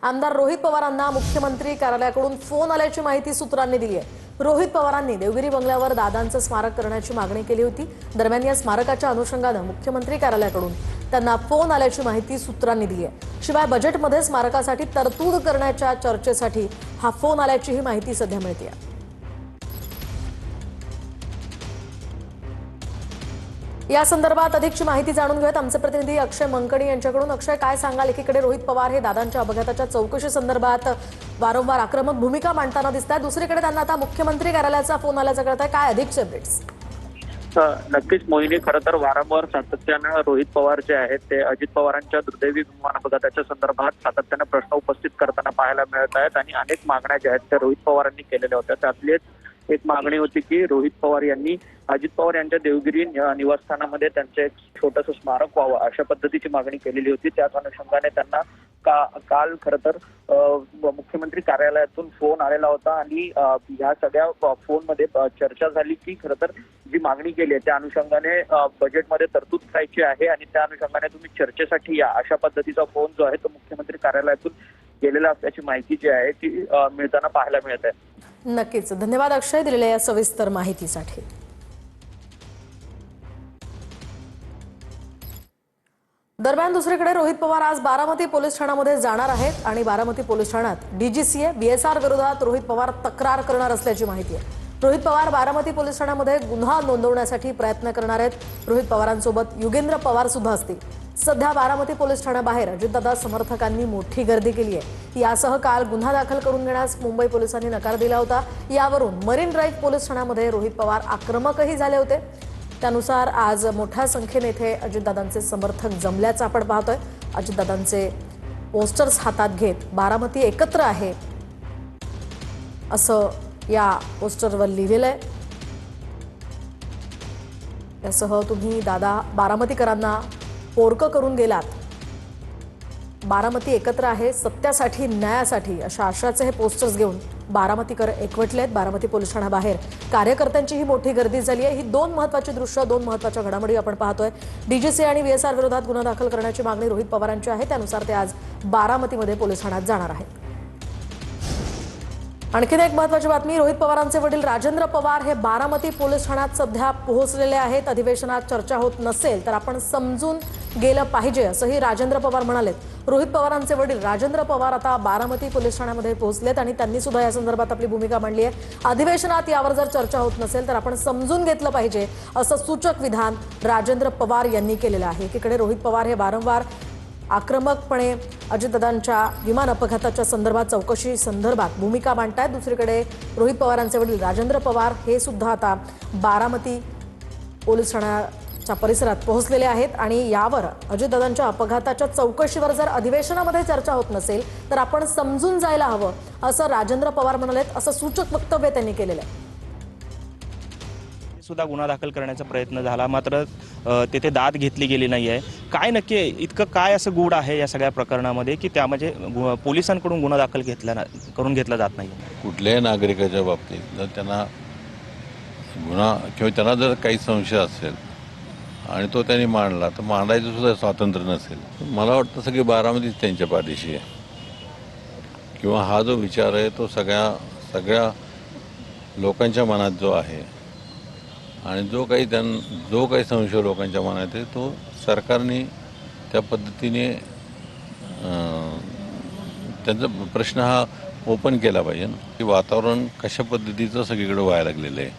आमदार रोहित पवारांना मुख्यमंत्री कार्यालयाकडून फोन आल्याची माहिती सूत्रांनी दिली आहे। रोहित पवारांनी देवगिरी बंगल्यावर दादांचं स्मारक करण्याची मागणी केली होती। दरम्यान या स्मारकाच्या अनुषंगाने मुख्यमंत्री कार्यालयाकडून त्यांना फोन आल्याची माहिती सूत्रांनी दिली आहे। शिवाय बजेटमध्ये स्मारकासाठी तरतूद करण्याच्या चर्चेसाठी हा फोन आल्याची ही माहिती सध्या मिळते आहे। या संदर्भात अधिकची माहिती जाणून घेऊयात आमचे प्रतिनिधी अक्षय मंकणी यांच्याकडून। अक्षय, काय सांगाल? एकीकडे रोहित पवार हे दादांच्या अपघाताच्या चौकशी संदर्भात वारंवार आक्रमक भूमिका मांडताना दिसतात, दुसरीकडे त्यांना आता मुख्यमंत्री कार्यालयाचा फोन आल्याचं कळत आहे। काय अधिकचे अपडेट्स? नक्कीच मोहिनी, खरं तर वारंवार सातत्यानं रोहित पवार जे आहेत ते अजित पवारांच्या दुर्दैवी विमान अपघाताच्या संदर्भात सातत्यानं प्रश्न उपस्थित करताना पाहायला मिळत आहेत आणि अनेक मागण्या ज्या आहेत त्या रोहित पवारांनी केलेल्या होत्या। त्यातलीच एक मागणी होती की रोहित पवार यांनी अजित पवार यांच्या देवगिरी निवासस्थानामध्ये त्यांचे एक छोटंसं स्मारक व्हावं अशा पद्धतीची मागणी केलेली होती। त्याच अनुषंगाने त्यांना काल खरं तर मुख्यमंत्री कार्यालयातून फोन आलेला होता आणि ह्या सगळ्या फोनमध्ये चर्चा झाली की खरं तर जी मागणी केली आहे त्या अनुषंगाने बजेटमध्ये तरतूद करायची आहे आणि त्या अनुषंगाने तुम्ही चर्चेसाठी या अशा पद्धतीचा फोन जो आहे तो मुख्यमंत्री कार्यालयातून गेलेला असल्याची माहिती जी आहे ती मिळताना पाहायला मिळत आहे। नक्कीच, धन्यवाद अक्षय दिलेल्या या सविस्तर माहितीसाठी। दरम्यान दुसरीकडे रोहित पवार आज बारामती पोलीस ठाण्यामध्ये जाणार आहेत आणि बारामती पोलीस ठाण्यात डीजीसीए बीएसआर विरोधात रोहित पवार तक्रार करणार असल्याची माहिती आहे। रोहित पवार बारामती पोलीस ठाण्यामध्ये गुन्हा नोंदवण्यासाठी प्रयत्न करणार आहेत। रोहित पवारांसोबत युगेंद्र पवार सुद्धा असतील। सध्या बारामती पोलीस ठाण्याबाहेर अजितदादा समर्थकांनी मोठी गर्दी केली आहे। यासह काल गुन्हा दाखल करून घेण्यास मुंबई पोलिसांनी नकार दिला होता। यावरून मरीन ड्राईव्ह पोलीस ठाण्यामध्ये रोहित पवार आक्रमकही झाले होते। त्यानुसार आज मोठ्या संख्येने इथे अजितदादांचे समर्थक जमल्याचं आपण पाहतोय। अजितदादांचे पोस्टर्स हातात घेत बारामती एकत्र आहे असं या पोस्टरवर लिहिलेलं आहे। यासह तुम्ही दादा बारामतीकरांना पोरकं करून गेलात, बारामती एकत्र आहे सत्यासाठी न्यायासाठी अशा आशयाचे हे पोस्टर्स घेऊन बारामतीकर एकवटले आहेत। बारामती पोलीस ठाण्याबाहेर कार्यकर्त्यांची ही मोठी गर्दी झाली आहे। ही दोन महत्त्वाची दृश्य, दोन महत्त्वाच्या घडामोडी आपण पाहतोय। डीजीसी आणि बीएसआर विरोधात गुन्हा दाखल करण्याची मागणी रोहित पवारांची आहे, त्यानुसार ते आज बारामतीमध्ये पोलीस ठाण्यात जाणार आहेत। आणखीन एक महत्त्वाची बातमी, रोहित पवारांचे वडील राजेंद्र पवार हे बारामती पोलीस ठाण्यात सध्या पोहोचलेले आहेत। अधिवेशनात चर्चा होत नसेल तर आपण समजून गेलं पाहिजे असंही राजेंद्र पवार म्हणालेत। रोहित पवारांचे वडील राजेंद्र पवार आता बारामती पोलीस ठाण्यामध्ये पोहोचलेत आणि त्यांनी सुद्धा या संदर्भात आपली भूमिका मांडली आहे। अधिवेशनात यावर जर चर्चा होत नसेल तर आपण समजून घेतलं पाहिजे असं सूचक विधान राजेंद्र पवार यांनी केलेलं आहे। एकीकडे रोहित पवार हे वारंवार आक्रमकपणे अजितदादांच्या विमान अपघाताच्या संदर्भात चौकशी संदर्भात भूमिका मांडतायत, दुसरीकडे रोहित पवारांचे वडील राजेंद्र पवार हे सुद्धा आता बारामती पोलीस ठाण्याच्या परिसरात पोहोचलेले आहेत आणि यावर अजितदादांच्या अपघाताच्या चौकशीवर जर अधिवेशनामध्ये चर्चा होत नसेल तर आपण समजून जायला हवं असं राजेंद्र पवार म्हणालेत, असं सूचक वक्तव्य त्यांनी केलेलं आहे। सुद्धा गुन्हा दाखल करण्याचा प्रयत्न झाला, मात्र तेथे दाद घेतली गेली नाही आहे। काय नक्की इतकं काय असं गूढ आहे या सगळ्या प्रकरणामध्ये की त्यामध्ये पोलिसांकडून गुन्हा दाखल करून घेतला जात नाही? कुठल्याही नागरिकाच्या बाबतीत जर त्यांना गुन्हा किंवा त्यांना जर काही संशय असेल आणि तो त्यांनी मांडला तर मांडायचं सुद्धा स्वातंत्र्य नसेल। मला वाटतं सगळी बारामतीच त्यांच्या पाठीशी आहे किंवा हा जो विचार आहे तो सगळ्या लोकांच्या मनात जो आहे आणि जो काही संशय लोकांच्या मनात आहे तो सरकारने त्या पद्धतीने त्यांचा प्रश्न हा ओपन केला पाहिजे ना की वातावरण कशा पद्धतीचं सगळीकडे व्हायला लागलेलं आहे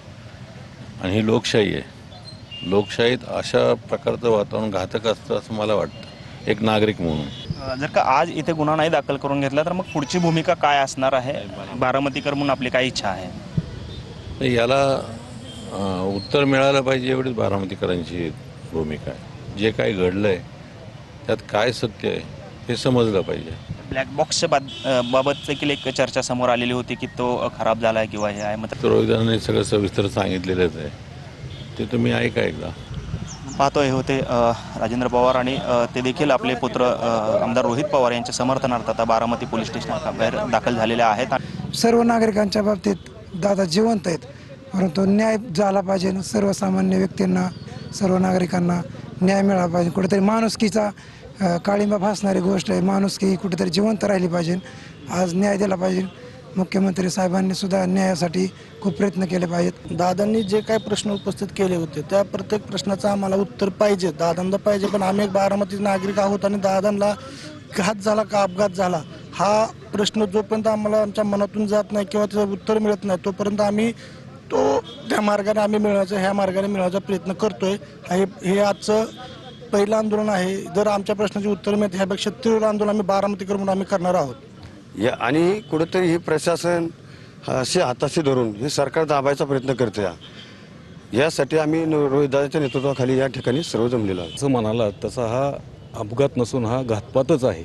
आणि ही लोकशाही आहे। लोकशाहीत अशा प्रकारचं वातावरण घातक असतं असं मला वाटतं एक नागरिक म्हणून। जर का आज इथे गुन्हा नाही दाखल करून घेतला तर मग पुढची भूमिका काय असणार आहे? बारामतीकर म्हणून आपली काय इच्छा आहे? याला उत्तर मिळालं पाहिजे एवढीच बारामतीकरांची भूमिका आहे। जे काही घडलं आहे त्यात काय सत्य आहे हे समजलं पाहिजे। ब्लॅक बॉक्सच्या बाबत देखील एक चर्चा समोर आलेली होती की तो खराब झाला आहे किंवा हे आहे, मात्र रोहिदाने सगळं सविस्तर सांगितलेलंच आहे, ते तुम्ही ऐका एकदा। पाहतोय होते राजेंद्र पवार आणि ते देखील आपले पुत्र आमदार रोहित पवार यांच्या समर्थनार्थ आता बारामती पोलीस स्टेशनबाहेर दाखल झालेले आहेत। सर्व नागरिकांच्या बाबतीत दादा जिवंत आहेत, परंतु न्याय झाला पाहिजे ना, सर्वसामान्य व्यक्तींना सर्व नागरिकांना न्याय मिळाला पाहिजे। कुठेतरी माणुसकीचा काळिंबा फासणारी गोष्ट आहे. माणूस की कुठेतरी जिवंत राहिली पाहिजे. आज न्याय दिला पाहिजे. मुख्यमंत्री साहेबांनी सुद्धा न्यायासाठी खूप प्रयत्न केले पाहिजेत. दादांनी जे काही प्रश्न उपस्थित केले होते त्या प्रत्येक प्रश्नाचं आम्हाला उत्तर पाहिजे, दादांना पाहिजे. पण आम्ही एक बारामतीचे नागरिक आहोत आणि दादांना घात झाला का अपघात झाला हा प्रश्न जोपर्यंत आम्हाला आमच्या मनातून जात नाही किंवा त्याचं उत्तर मिळत नाही तोपर्यंत आम्ही त्या मार्गाने आम्ही ह्या मार्गाने मिळवण्याचा प्रयत्न करतोय. हे आजचं पहिलं आंदोलन आहे. जर आमच्या प्रश्नाचे उत्तर मिळत ह्यापेक्षा तीव्र आंदोलन आम्ही बारामतीकर म्हणून आम्ही करणार आहोत. आणि कुठेतरी हे प्रशासन असे हाताशी धरून हे सरकार दाबायचा प्रयत्न करते. यासाठी आम्ही रोहितदादाच्या नेतृत्वाखाली या ठिकाणी सर्व जमलेलो आहोत. असं म्हणाला तसा हा अपघात नसून हा घातपातच आहे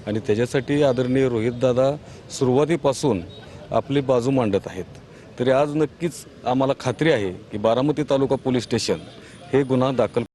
आणि त्याच्यासाठी आदरणीय रोहितदादा सुरुवातीपासून आपली बाजू मांडत आहेत. तरी आज नक्कीच आम्हाला खात्री आहे की बारामती तालुका पोलीस स्टेशन हे गुन्हा दाखल